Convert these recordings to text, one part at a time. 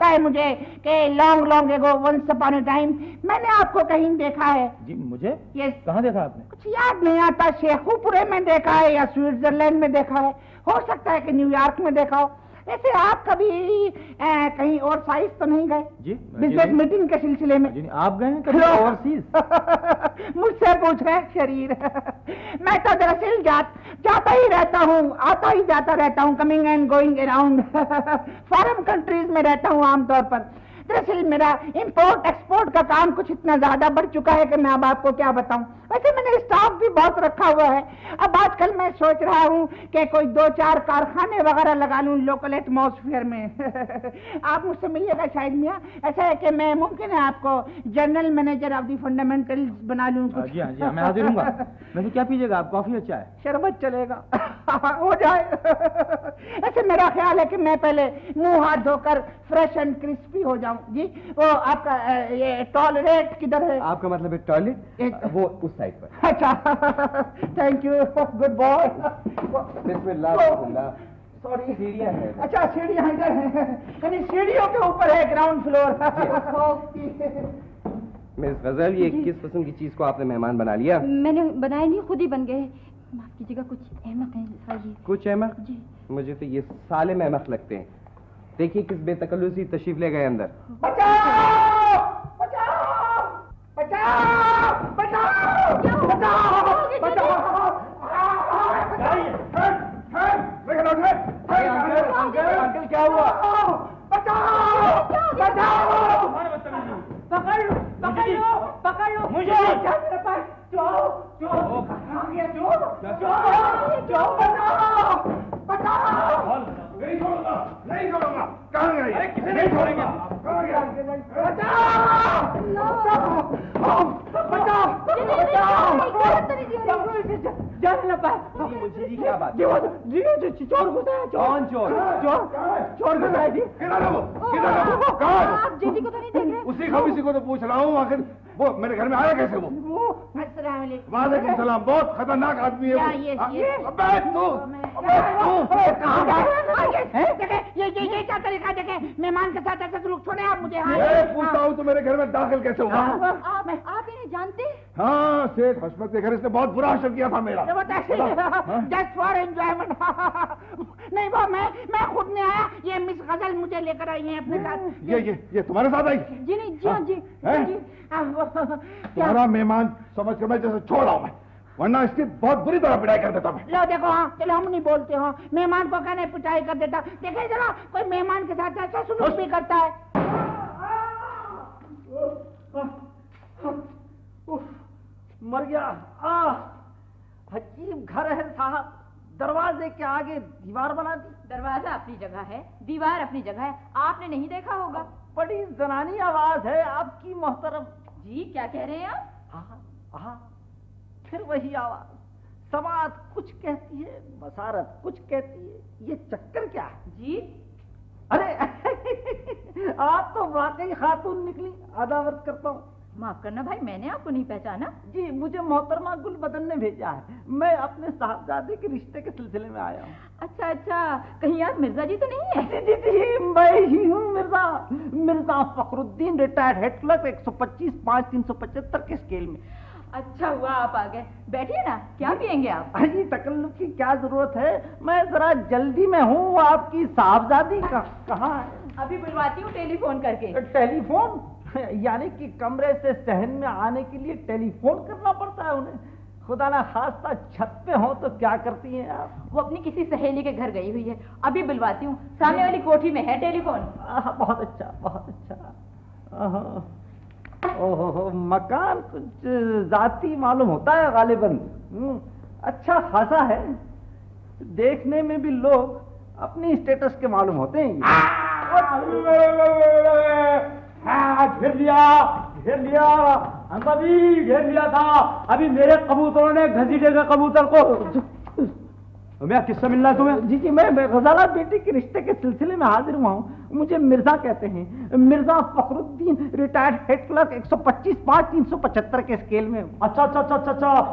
लगता है मुझे कि long long ago once upon a time मैंने आपको कहीं देखा है। जी मुझे? ये कहाँ देखा आपने? कुछ याद नहीं आता, शेखुपुरे में देखा है या स्विट्जरलैंड में देखा है, हो सकता है कि न्यूयॉर्क में देखा हो। ऐसे आप कभी कहीं और साइज तो नहीं गए? जी बिजनेस मीटिंग के सिलसिले में? जी आप गए हैं कभी ओवरसीज? मुझसे पूछ रहे हैं शरीर। मैं तो दरअसल जाता ही रहता हूँ, आता ही जाता रहता हूँ, coming and going around foreign countries में रहता हूँ आमतौर पर। दरअसल मेरा इंपोर्ट एक्सपोर्ट का काम कुछ इतना ज्यादा बढ़ चुका है कि मैं अब आपको क्या बताऊं। वैसे मैंने स्टॉक भी बहुत रखा हुआ है। अब आजकल मैं सोच रहा हूं कि कोई 2-4 कारखाने वगैरह लगा लूं लोकल एटमॉस्फेयर में। आप मुझसे मिलिएगा शायद मियां। ऐसा है कि मैं मुमकिन है आपको general manager of the fundamentals बना लूं कुछ। जी हाँ जी हाँ, मैं हाजिर हूँ। वैसे क्या पीजिएगा आप? कॉफी अच्छा है? शरबत चलेगा? हो जाए। ऐसे मेरा ख्याल है कि मैं पहले मुंह हाथ धोकर फ्रेश एंड क्रिस्पी हो जाऊं। जी वो आपका ये टॉयलेट किधर है? आपका मतलब है टॉयलेट? वो उस साइड पर। अच्छा thank you, good boy. Bismillah. Sorry, सीढ़ियाँ हैं। अच्छा सीढ़ियाँ इधर हैं, यानी सीढ़ियों के ऊपर है ग्राउंड फ्लोर। मिस गजल, ये किस किस्म की चीज को आपने मेहमान बना लिया? मैंने बनाया नहीं, खुद ही बन गए। माफ कीजिएगा, कुछ अहमक है साजी। कुछ अहमक? जी मुझे तो ये साले अहमक लगते हैं। देखिए किस बेतकल्लुसी तशरीफ ले गए अंदर। बचाओ बचाओ बचाओ बचाओ बचाओ। अंकल क्या हुआ? बचाओ बचाओ। पकड़ लो पकड़ लो पकड़ लो मुझे। बचाओ। नहीं छोड़ूंगा, नहीं छोड़ूंगा। कहाँ गए? अरे किसे नहीं छोड़ेंगे? कहाँ गया? जान ना पाए। जी क्या बात? जी चोर घुसा है। कौन चोर? चोर घुसा है जी। किधर है वो? किधर है वो? कहाँ है? आप जीजी को तो नहीं देख रहे? उसी खबीसी को तो पूछ रहा हूँ। आखिर वो मेरे घर में आया कैसे? वो वालेकुम सलाम। बहुत खतरनाक आदमी है वो। अबे तू कहाँ गए? ये क्या तरीका देखे मेहमान के साथ ऐसे सलूक? छोड़े आप मुझे। पूछता हूँ तो मेरे घर में दाखिल कैसे हुआ? आप इन्हें जानते? हाँ, सेठ हशमत के घर इसने बहुत बुरा असर किया था मेरा। Just for enjoyment. नहीं वो मैं खुद नहीं आया, ये मिस गजल मुझे लेकर आई है अपने साथ। ये तुम्हारे साथ आई? जी नहीं, जी हाँ जी। तुम्हारा मेहमान समझ कर मैं जैसे छोड़ रहा हूँ मैं, वरना इसकी बहुत बुरी तरह पिटाई कर देता मैं। लो देखो, हाँ चलो हम नहीं बोलते। हाँ मेहमान को कहने पिटाई कर देता। देखे जरा कोई मेहमान के साथ ऐसा सुलूक भी करता है। मर गया। अजीब घर है साहब, दरवाजे के आगे दीवार बना दी। दरवाजा अपनी जगह है, दीवार अपनी जगह है, आपने नहीं देखा होगा। बड़ी जनानी आवाज है आपकी मोहतरम। जी क्या कह रहे हैं आप? फिर वही आवाज। समाज कुछ कहती है, बसारत कुछ कहती है, ये चक्कर क्या है? जी अरे आप तो वाकई खातून निकली। अदावत करता हूँ। माफ करना भाई, मैंने आपको नहीं पहचाना। जी मुझे मोहतरमा गुलबदन ने भेजा है, मैं अपने साहबजादे के रिश्ते के सिलसिले में आया हूँ। अच्छा अच्छा, कहीं आप मिर्जा जी तो नहीं है? जी मैं ही हूँ Mirza Fakhruddin, retired head clerk, 125/5/375 के स्केल में। अच्छा हुआ आप आ गए, बैठिए ना। क्या पियेंगे आप? जी तकल्लुफ की क्या जरूरत है, मैं जरा जल्दी में हूँ। आपकी साहबजादी कहाँ है? अभी बुलवाती हूँ टेलीफोन करके। टेलीफोन? यानी कि कमरे से सहन में आने के लिए टेलीफोन करना पड़ता है उन्हें? खुदा ना खास्ता छत पे हो तो क्या करती हैं आप? वो अपनी किसी सहेली के घर गई हुई है, अभी बुलवाती हूँ। सामने वाली कोठी में है टेलीफोन। बहुत अच्छा बहुत अच्छा। ओहो, मकान कुछ जाती मालूम होता है गालिबन। अच्छा खासा है, देखने में भी लोग अपनी स्टेटस के मालूम होते हैं। घेर लिया अभी घेर लिया था। अभी मेरे कबूतरों ने घसीटे का कबूतर को। मैं किससे मिलना है तुम्हें? जी मैं गजाला बेटी के रिश्ते के सिलसिले में हाजिर हुआ हूँ। मुझे मिर्जा कहते हैं, Mirza Fakhruddin, retired head clerk, 125/5/375 के स्केल में। अच्छा,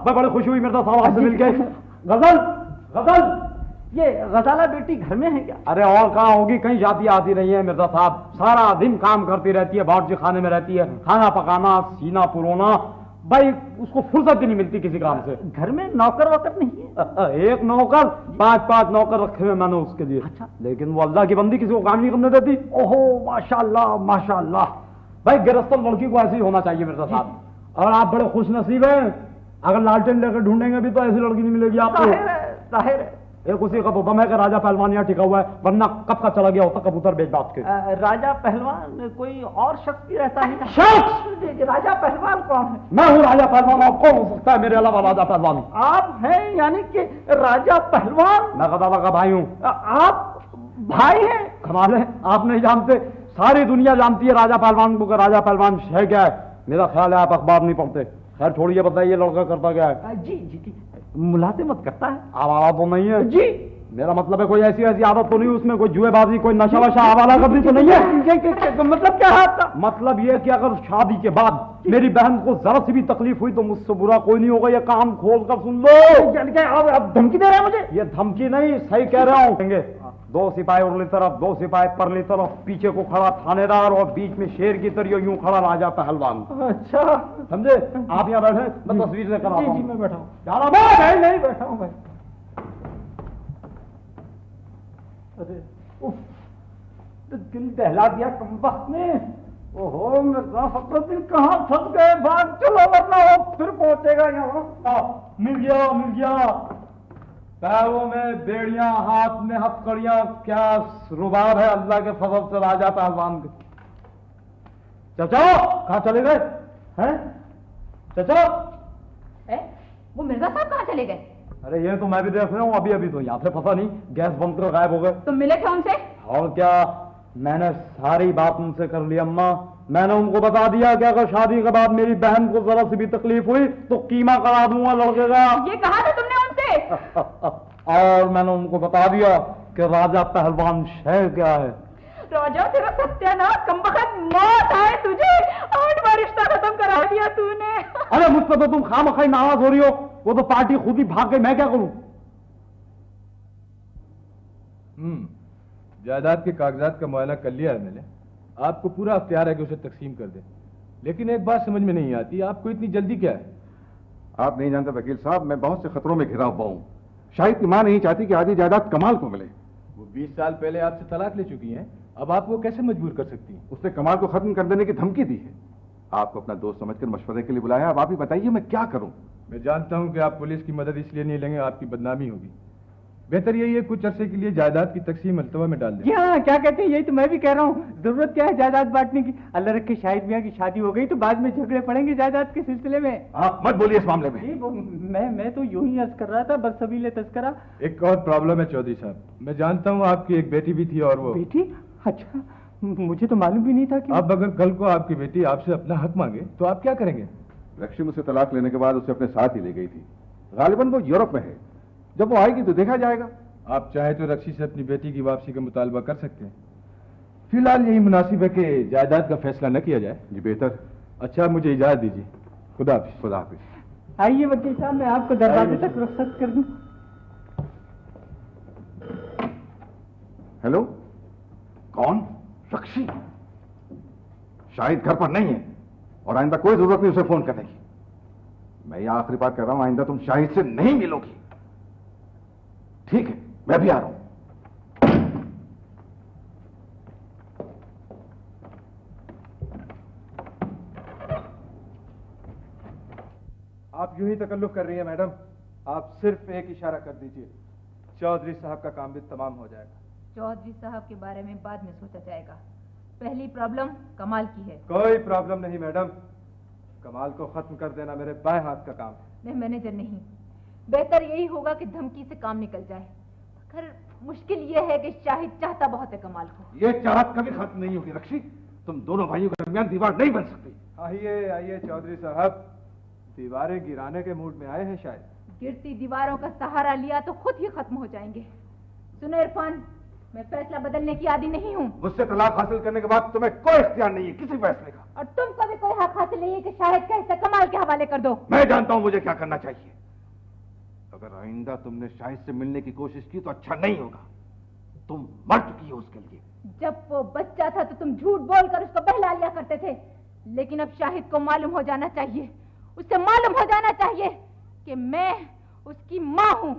मैं बड़ी खुशी हुई मिर्जा साहब आपसे मिल गए। गजल ये गजाला बेटी घर में है क्या? अरे और कहाँ होगी, कहीं जाती आती नहीं है मिर्जा साहब, सारा दिन काम करती रहती है, बावर्ची खाने में रहती है, खाना पकाना, सीना पुरोना, भाई उसको फुर्सत ही नहीं मिलती किसी काम से। घर में नौकर वोकर नहीं है? एक नौकर, 5-5 नौकर रखे हुए मैंने उसके लिए। अच्छा। लेकिन वो अल्लाह की बंदी, किसी को काम नहीं करने देती। ओहो माशाल्लाह माशाल्लाह। भाई गिरफ्तार लड़की को ऐसे ही होना चाहिए मिर्जा साहब। और आप बड़े खुश नसीब हैं, अगर लालटेन लेकर ढूंढेंगे भी तो ऐसी लड़की नहीं मिलेगी आपको। जाहिर है। एक उसी का तो दम है कि राजा पहलवान यहाँ टिका हुआ है, वरना कब का चला गया होता कबूतर बेच बात के। राजा पहलवान कोई और शख्स भी रहता है? शख्स? राजा पहलवान कौन है? मैं हूँ राजा पहलवान, और कौन हो सकता है मेरे अलावा राजा पहलवान? आप हैं, यानी कि राजा पहलवान? मैं गदाला का भाई हूँ। आप भाई हैं? कमाल है, आप नहीं जानते, सारी दुनिया जानती है राजा पहलवान को, राजा पहलवान है क्या है। मेरा ख्याल है आप अखबार नहीं पढ़ते। खैर छोड़िए, बताइए लड़का करता क्या है? जी जी जी, मुलाजिमत करता है। आवारा तो नहीं है? जी। मेरा मतलब है कोई ऐसी ऐसी आदत तो नहीं उसमें, कोई जुएबाजी, कोई नशा वशा आवारा करनी तो नहीं है? मतलब क्या है आपका? मतलब ये कि अगर शादी के बाद मेरी बहन को जरा सी भी तकलीफ हुई तो मुझसे बुरा कोई नहीं होगा, ये कान खोल कर सुन लो। आप धमकी दे रहे हैं मुझे? ये धमकी नहीं, सही कह रहा हूँ। 2 सिपाही उरली तरफ, 2 सिपाही परली तरफ, पीछे को खड़ा थानेदार और बीच में शेर की तरह यूं खड़ा राजा पहलवान। अच्छा समझे? आप यहाँ बैठे, मैं तस्वीर से करा। जी मैं बैठा हूँ। नहीं बैठा हूँ भाई। अरे उफ, तो दिल दहला दिया कमबख्त ने। ओहो मिर्जा फखरुद्दीन कहाँ फंस गए, भाग चलो वरना वो फिर पहुंचेगा यहाँ। मिल गया। पैरों में बेड़ियां, हाथ में हथकड़ियां, क्या रुबाब है अल्लाह के फजल से राजा पहलवान के। चाचा कहाँ चले गए हैं? चाचा वो मिर्जा साहब कहाँ चले गए? अरे ये तो मैं भी देख रहा हूँ, अभी अभी तो यहाँ से पता नहीं गैस बंद कर गायब हो गए। तुम मिले थे उनसे? और क्या, मैंने सारी बात उनसे कर ली अम्मा। मैंने उनको बता दिया कि अगर शादी के बाद मेरी बहन को जरा सी भी तकलीफ हुई तो कीमा करा दूंगा लड़के का। ये कहा था तुमने उनसे? और मैंने उनको बता दिया कि राजा पहलवान शह क्या है। राजा तेरा सत्यानाश, कमबख्त, मौत आए तुझे, 8 बार रिश्ता खत्म करा दिया तूने। अरे मुझसे तो तुम खामखाई नाराज हो रही हो, वो तो पार्टी खुद ही भाग गई, मैं क्या करूं? जायदाद के कागजात का मुआयना कर लिया है मैंने, आपको पूरा अख्तियार है कि उसे तकसीम कर दें। लेकिन एक बात समझ में नहीं आती, आपको इतनी जल्दी क्या है? आप नहीं जानते वकील साहब, मैं बहुत से खतरों में घिरा हुआ हूं। शायद की मां नहीं चाहती कि आधी जायदाद कमाल को मिले। वो 20 साल पहले आपसे तलाक ले चुकी हैं, अब आप वो कैसे मजबूर कर सकती हैं? उसने कमाल को खत्म कर देने की धमकी दी है। आपको अपना दोस्त समझकर मशवरे के लिए बुलाया, अब आप ही बताइए मैं क्या करूं? मैं जानता हूं कि आप पुलिस की मदद इसलिए नहीं लेंगे, आपकी बदनामी होगी। बेहतर यही है कुछ अरसे के लिए जायदाद की तकसीम अल्तवा में डाल दें। हाँ क्या कहते हैं, यही तो मैं भी कह रहा हूँ। जरूरत क्या है जायदाद बांटने की? अल्लाह रखे शाहिद मियाँ की शादी हो गई तो बाद में झगड़े पड़ेंगे जायदाद के सिलसिले में। आप मत बोलिए इस मामले में। जी वो मैं तो यूं ही अर्ज कर रहा था, बस सबीले तस्करा। एक और प्रॉब्लम है चौधरी साहब, मैं जानता हूँ आपकी एक बेटी भी थी और वो बेटी? अच्छा मुझे तो मालूम भी नहीं था कि अब अगर कल को आपकी बेटी आपसे अपना हक मांगे तो आप क्या करेंगे? रक्षी मुझसे तलाक लेने के बाद उसे अपने साथ ही ले गई थी। गालिबन वो यूरोप में है, जब वो आएगी तो देखा जाएगा। आप चाहे तो रक्षी से अपनी बेटी की वापसी का मुतालबा कर सकते हैं। फिलहाल यही मुनासिब है कि जायदाद का फैसला न किया जाए। जी बेहतर। अच्छा मुझे इजाजत दीजिए, खुदा हाफिज। खुदा हाफिज। आइए वकील साहब, मैं आपको दरवाजे तक रुखसत कर दूं। हेलो, कौन? रक्षी? शायद घर पर नहीं है और आइंदा कोई जरूरत नहीं उसे फोन करने की। मैं यह आखिरी बात कर रहा हूं, आइंदा तुम शाहिद से नहीं मिलोगी। ठीक है, मैं भी आ रहा हूं। आप यूं ही तकल्लुफ कर रही हैं मैडम, आप सिर्फ एक इशारा कर दीजिए, चौधरी साहब का काम भी तमाम हो जाएगा। चौधरी साहब के बारे में बाद में सोचा जाएगा, पहली प्रॉब्लम कमाल की है। कोई प्रॉब्लम नहीं मैडम, कमाल को खत्म कर देना मेरे बाएं हाथ का काम है। मैं मैनेजर नहीं, बेहतर यही होगा कि धमकी से काम निकल जाए। मगर मुश्किल यह है कि शाहिद चाहता बहुत है कमाल को। यह चाहत कभी खत्म नहीं होगी रक्षी, तुम दोनों भाइयों के दरमियान दीवार नहीं बन सकती। आइए आइए चौधरी साहब, दीवारें गिराने के मूड में आए हैं शायद। गिरती दीवारों का सहारा लिया तो खुद ही खत्म हो जाएंगे। सुनो इरफान, मैं फैसला बदलने की आदी नहीं हूँ। मुझसे तलाक हासिल करने के बाद तुम्हें कोई इख्तियार नहीं है किसी फैसले का। और तुमको भी कोई हक हासिल नहीं है कि शाहिद का हिस्सा कमाल के हवाले कर दो। मैं जानता हूं मुझे क्या करना चाहिए। अगर आइंदा तुमने शाहिद से मिलने की कोशिश की तो अच्छा नहीं होगा। तुम मर चुकी हो उसके लिए। जब वो बच्चा था तो तुम झूठ बोलकर उसको बहला लिया करते थे, लेकिन अब शाहिद को मालूम हो जाना चाहिए, उसे मालूम हो जाना चाहिए कि मैं उसकी माँ हूं।